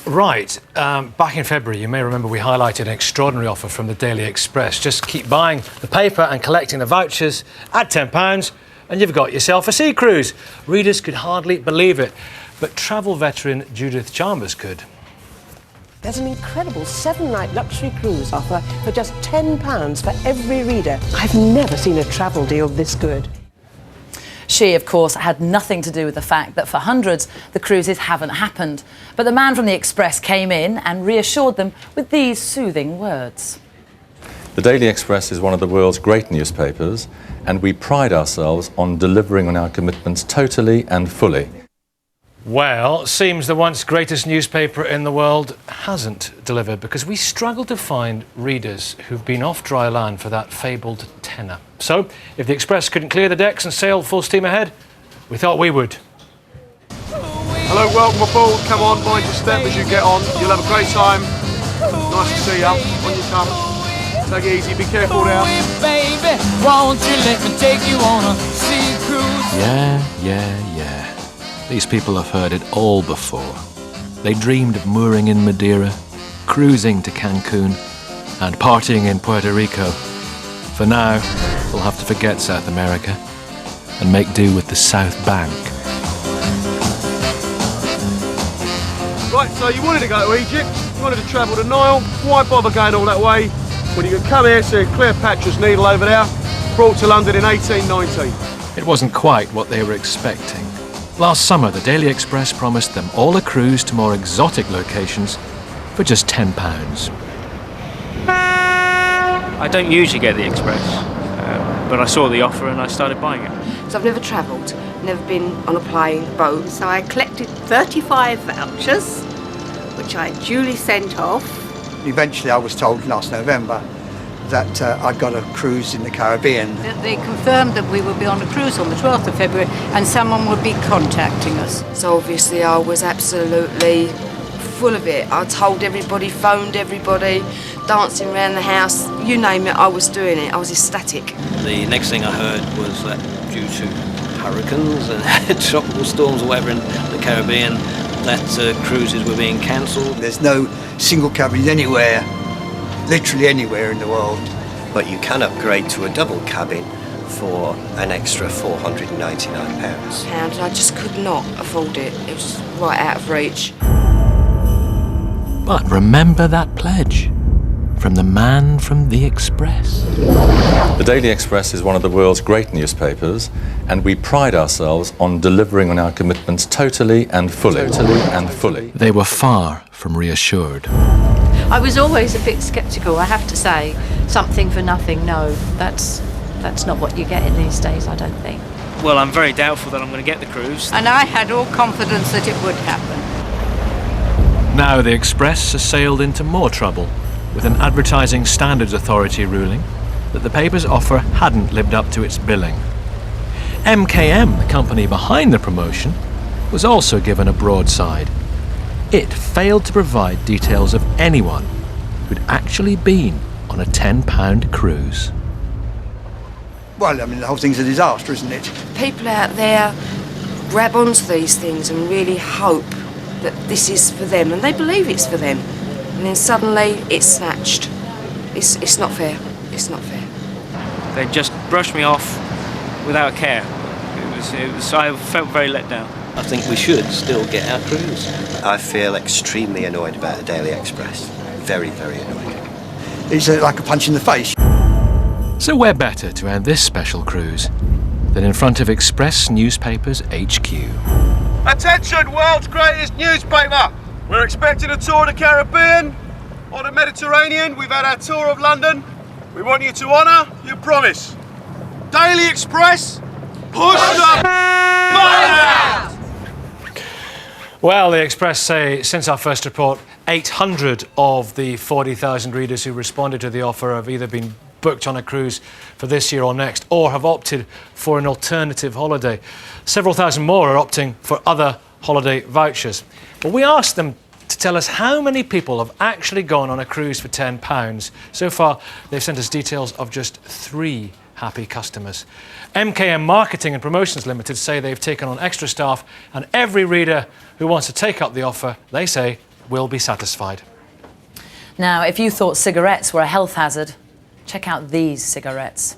Right. Back in February, you may remember we highlighted an extraordinary offer from the Daily Express. Just keep buying the paper and collecting the vouchers at £10 and you've got yourself a sea cruise. Readers could hardly believe it, but travel veteran Judith Chalmers could. There's an incredible 7-night luxury cruise offer for just £10 for every reader. I've never seen a travel deal this good. She, of course, had nothing to do with the fact that for hundreds, the cruises haven't happened. But the man from the Express came in and reassured them with these soothing words. The Daily Express is one of the world's great newspapers, and we pride ourselves on delivering on our commitments totally and fully. Well, seems the once greatest newspaper in the world hasn't delivered, because we struggle to find readers who've been off dry land for that fabled tenner. So, if the Express couldn't clear the decks and sail full steam ahead, we thought we would. Hello, welcome aboard. Come on, mind your step as you get on. You'll have a great time. Nice to see you. On you come. Take it easy, be careful now. Baby, won't you let me take you on a sea cruise? Yeah. These people have heard it all before. They dreamed of mooring in Madeira, cruising to Cancun, and partying in Puerto Rico. For now, we'll have to forget South America and make do with the South Bank. Right, so you wanted to go to Egypt, you wanted to travel to Nile. Why bother going all that way when you could come here, see Cleopatra's Needle over there, brought to London in 1819? It wasn't quite what they were expecting. Last summer, the Daily Express promised them all a cruise to more exotic locations for just £10. I don't usually get the Express, but I saw the offer and I started buying it. So I've never travelled, never been on a plane, boat, so I collected 35 vouchers, which I duly sent off. Eventually I was told last November that I'd got a cruise in the Caribbean. They confirmed that we would be on a cruise on the 12th of February and someone would be contacting us. So obviously I was absolutely full of it. I told everybody, phoned everybody, dancing around the house, you name it, I was doing it. I was ecstatic. The next thing I heard was that due to hurricanes and tropical storms or whatever in the Caribbean, that cruises were being cancelled. There's no single cabin anywhere, literally anywhere in the world. But you can upgrade to a double cabin for an extra £499. And I just could not afford it. It was right out of reach. But remember that pledge from the man from the Express. The Daily Express is one of the world's great newspapers, and we pride ourselves on delivering on our commitments totally and fully. They were far from reassured. I was always a bit sceptical, I have to say. Something for nothing, no. That's not what you're getting these days, I don't think. Well, I'm very doubtful that I'm going to get the cruise. And I had all confidence that it would happen. Now the Express has sailed into more trouble, with an Advertising Standards Authority ruling that the paper's offer hadn't lived up to its billing. MKM, the company behind the promotion, was also given a broadside. It failed to provide details of anyone who'd actually been on a £10 cruise. Well, I mean, the whole thing's a disaster, isn't it? People out there grab onto these things and really hope that this is for them, and they believe it's for them. And then suddenly it's snatched. It's not fair. It's not fair. They just brushed me off without care. I felt very let down. I think we should still get our cruise. I feel extremely annoyed about the Daily Express. Very, very annoyed. It's like a punch in the face. So where better to end this special cruise than in front of Express Newspapers HQ. Attention, world's greatest newspaper! We're expecting a tour of the Caribbean or the Mediterranean. We've had our tour of London. We want you to honour your promise. Daily Express, push the button! Well, the Express say since our first report, 800 of the 40,000 readers who responded to the offer have either been booked on a cruise for this year or next, or have opted for an alternative holiday. Several thousand more are opting for other holiday vouchers. But we asked them to tell us how many people have actually gone on a cruise for £10. So far, they've sent us details of just 3 happy customers. MKM Marketing and Promotions Limited say they've taken on extra staff, and every reader who wants to take up the offer, they say, will be satisfied. Now, if you thought cigarettes were a health hazard, check out these cigarettes.